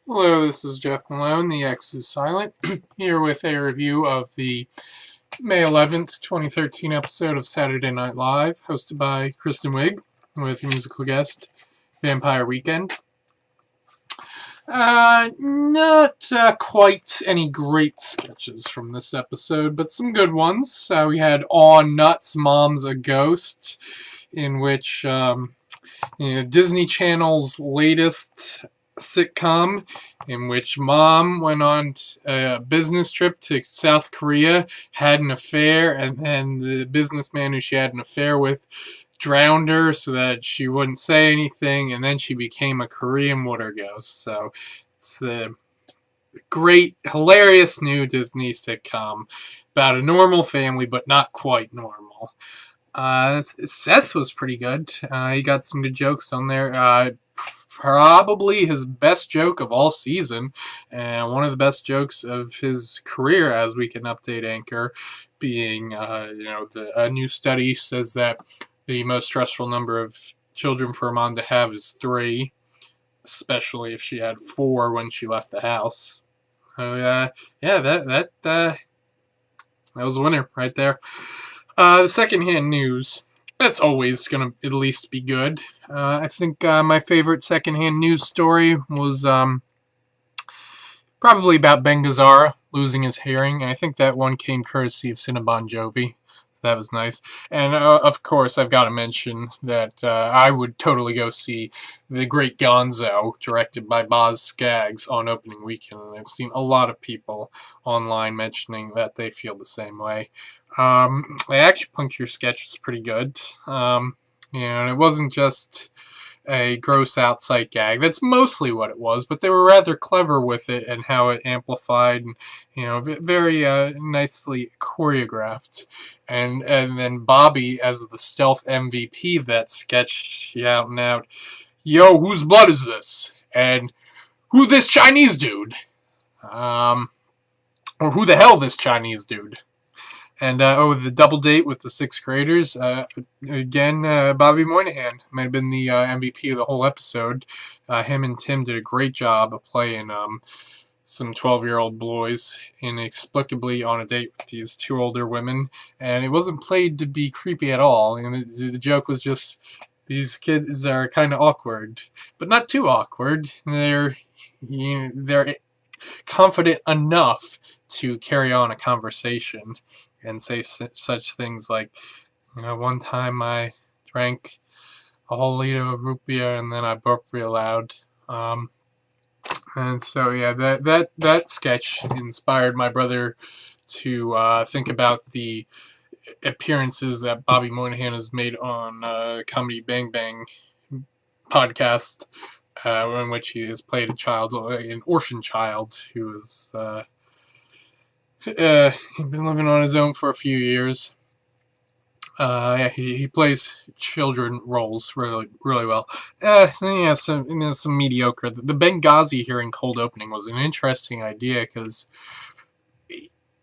Hello, this is Jeff Malone, the X is silent, here with a review of the May 11th, 2013 episode of Saturday Night Live, hosted by Kristen Wiig, with musical guest Vampire Weekend. Not quite any great sketches from this episode, but some good ones. We had Aw Nuts, Mom's a Ghost, in which Disney Channel's latest sitcom, in which mom went on a business trip to South Korea, had an affair, and the businessman who she had an affair with drowned her so that she wouldn't say anything, and then she became a Korean water ghost. So it's a great, hilarious new Disney sitcom about a normal family, but not quite normal. Seth was pretty good. He got some good jokes on there. Probably his best joke of all season, and one of the best jokes of his career as Weekend Update anchor, being, a new study says that the most stressful number of children for a mom to have is 3, especially if she had 4 when she left the house. So, that was a winner right there. The secondhand news, that's always going to at least be good. I think my favorite secondhand news story was probably about Ben Gazzara losing his hearing, and I think that one came courtesy of Cinnabon Jovi. So that was nice. And of course, I've got to mention that I would totally go see The Great Gonzo, directed by Boz Scaggs, on opening weekend, and I've seen a lot of people online mentioning that they feel the same way. The acupuncture sketch was pretty good. And it wasn't just a gross out sight gag. That's mostly what it was, but they were rather clever with it and how it amplified and, very nicely choreographed. And then Bobby, as the stealth MVP of that sketch, shouting out, "Yo, whose blood is this? And who this Chinese dude? Or who the hell this Chinese dude?" And the double date with the 6th graders. Again, Bobby Moynihan might have been the MVP of the whole episode. Him and Tim did a great job of playing some 12-year-old boys inexplicably on a date with these 2 older women. And it wasn't played to be creepy at all. And the joke was just, these kids are kind of awkward, but not too awkward. They're confident enough to carry on a conversation and say such things like, one time I drank a whole liter of root beer and then I burped real loud. And so, yeah, that sketch inspired my brother to think about the appearances that Bobby Moynihan has made on Comedy Bang Bang podcast, in which he has played an orphan child who was he'd been living on his own for a few years. He plays children roles really, really well. Some mediocre. The Benghazi hearing cold opening was an interesting idea because,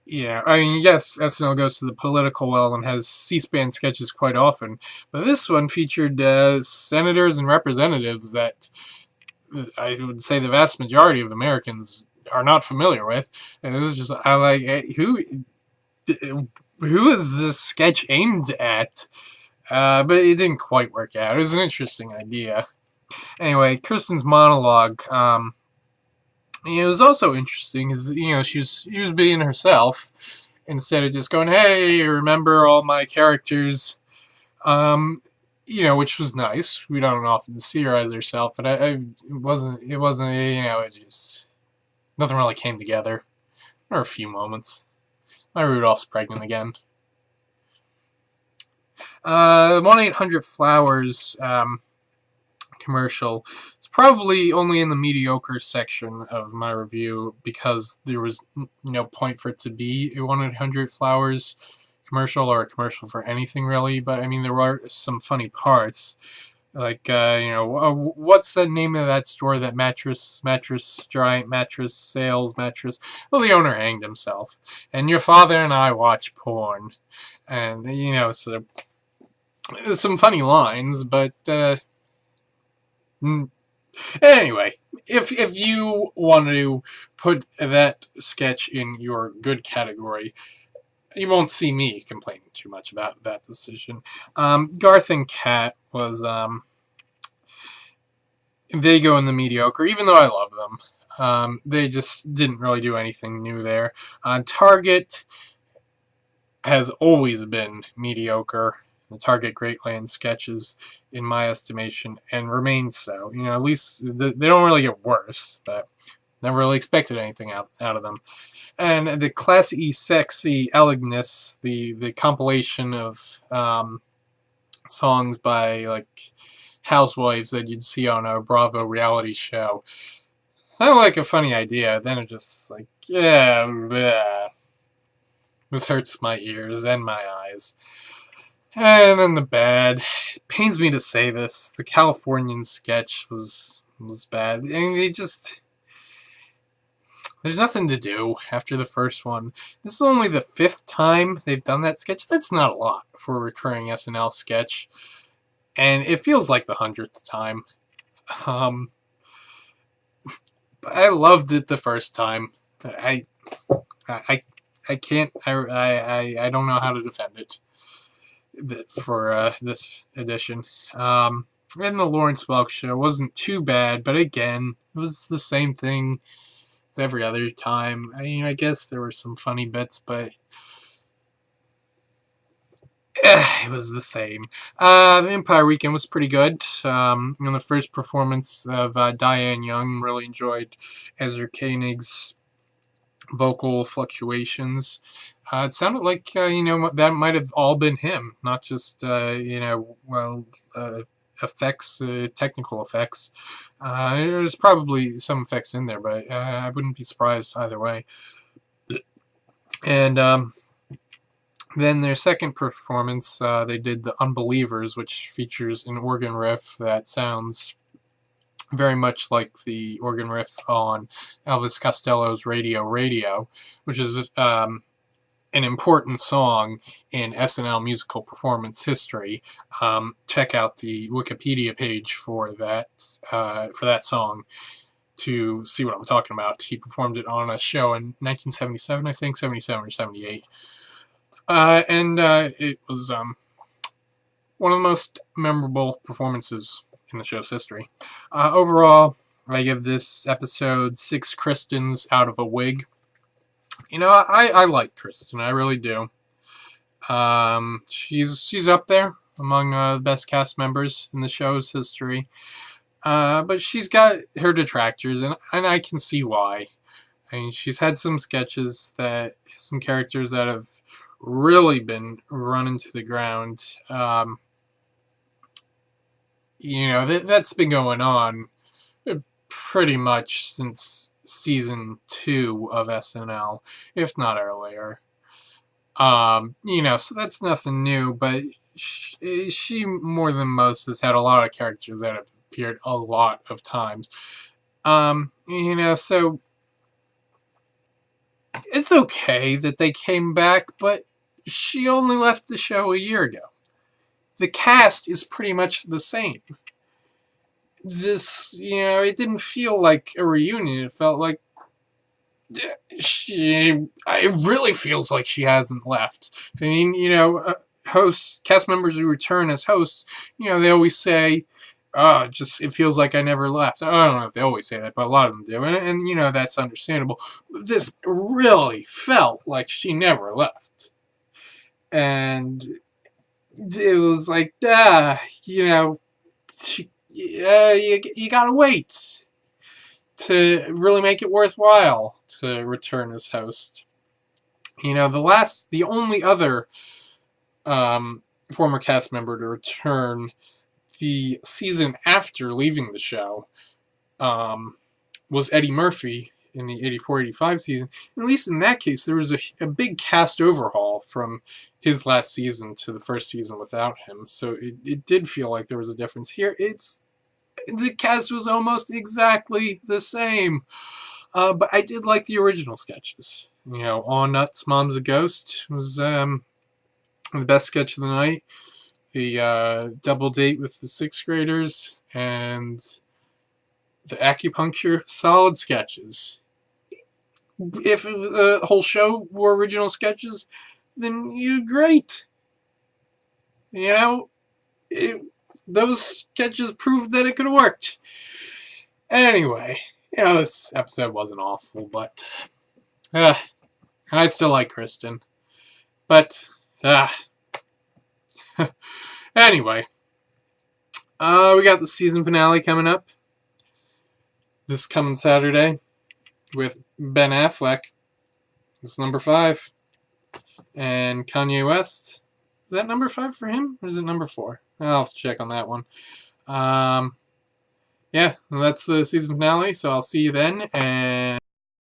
yes, SNL goes to the political well and has C-SPAN sketches quite often, but this one featured senators and representatives that I would say the vast majority of Americans are not familiar with, and it was just, I'm like, hey, who is this sketch aimed at? But it didn't quite work out. It was an interesting idea. Anyway, Kristen's monologue, it was also interesting, because, she was being herself, instead of just going, "Hey, remember all my characters," which was nice. We don't often see her as herself, but it wasn't, it just, nothing really came together. There were a few moments. My Rudolph's pregnant again. 1-800-Flowers commercial. It's probably only in the mediocre section of my review because there was no point for it to be a 1-800-Flowers commercial or a commercial for anything really. But I mean, there were some funny parts. Like, what's the name of that store that giant mattress sales mattress? Well, the owner hanged himself. And your father and I watch porn. And, so some funny lines, but Anyway, if you want to put that sketch in your good category, you won't see me complaining too much about that decision. Garth and Kat was they go in the mediocre, even though I love them. They just didn't really do anything new there. Target has always been mediocre. The Target Greatland sketches, in my estimation, and remain so. You know, at least they don't really get worse, but never really expected anything out of them. And the classy, sexy elegance, the compilation of songs by like housewives that you'd see on a Bravo reality show. Sounded like a funny idea. Then it just like, yeah, bleh. This hurts my ears and my eyes. And then the bad. It pains me to say this. The Californian sketch was bad. And it just... There's nothing to do after the first one. This is only the 5th time they've done that sketch. That's not a lot for a recurring SNL sketch. And it feels like the 100th time. But I loved it the first time. I can't. I don't know how to defend it for this edition. And the Lawrence Welk show wasn't too bad, but again, it was the same thing as every other time. I mean, I guess there were some funny bits, but it was the same. Empire Weekend was pretty good. In the first performance of Diane Young, really enjoyed Ezra Koenig's vocal fluctuations. It sounded like, that might have all been him, not just, effects, technical effects. There's probably some effects in there, but I wouldn't be surprised either way. And then their second performance, they did The Unbelievers, which features an organ riff that sounds very much like the organ riff on Elvis Costello's Radio, which is an important song in SNL musical performance history. Check out the Wikipedia page for that song to see what I'm talking about. He performed it on a show in 1977, I think, 77 or 78. It was one of the most memorable performances in the show's history. Overall, I give this episode 6 Kristens out of a wig. I like Kristen, I really do. She's up there among the best cast members in the show's history. But she's got her detractors, and I can see why. I mean, she's had some characters that have really been run into the ground. That's been going on pretty much since season 2 of SNL, if not earlier. So that's nothing new, but she more than most has had a lot of characters that have appeared a lot of times. So it's okay that they came back, but she only left the show a year ago. The cast is pretty much the same. This, it didn't feel like a reunion. It felt like it really feels like she hasn't left. I mean, cast members who return as hosts, they always say, it feels like I never left. I don't know if they always say that, but a lot of them do. And that's understandable. But this really felt like she never left. And it was like, you gotta wait to really make it worthwhile to return as host. The only other former cast member to return the season after leaving the show was Eddie Murphy in the 84-85 season. At least in that case, there was a big cast overhaul from his last season to the first season without him. So it did feel like there was a difference. Here, the cast was almost exactly the same. But I did like the original sketches. On Nuts, Mom's a Ghost was the best sketch of the night. The double date with the 6th graders and The acupuncture, solid sketches. If the whole show were original sketches, then you're great. You know, those sketches proved that it could have worked. Anyway, you know, this episode wasn't awful, but I still like Kristen. But anyway, we got the season finale coming up this coming Saturday with Ben Affleck. It's number 5, and Kanye West. Is that number 5 for him, or is it number 4? I'll have to check on that one. Yeah, that's the season finale, so I'll see you then, and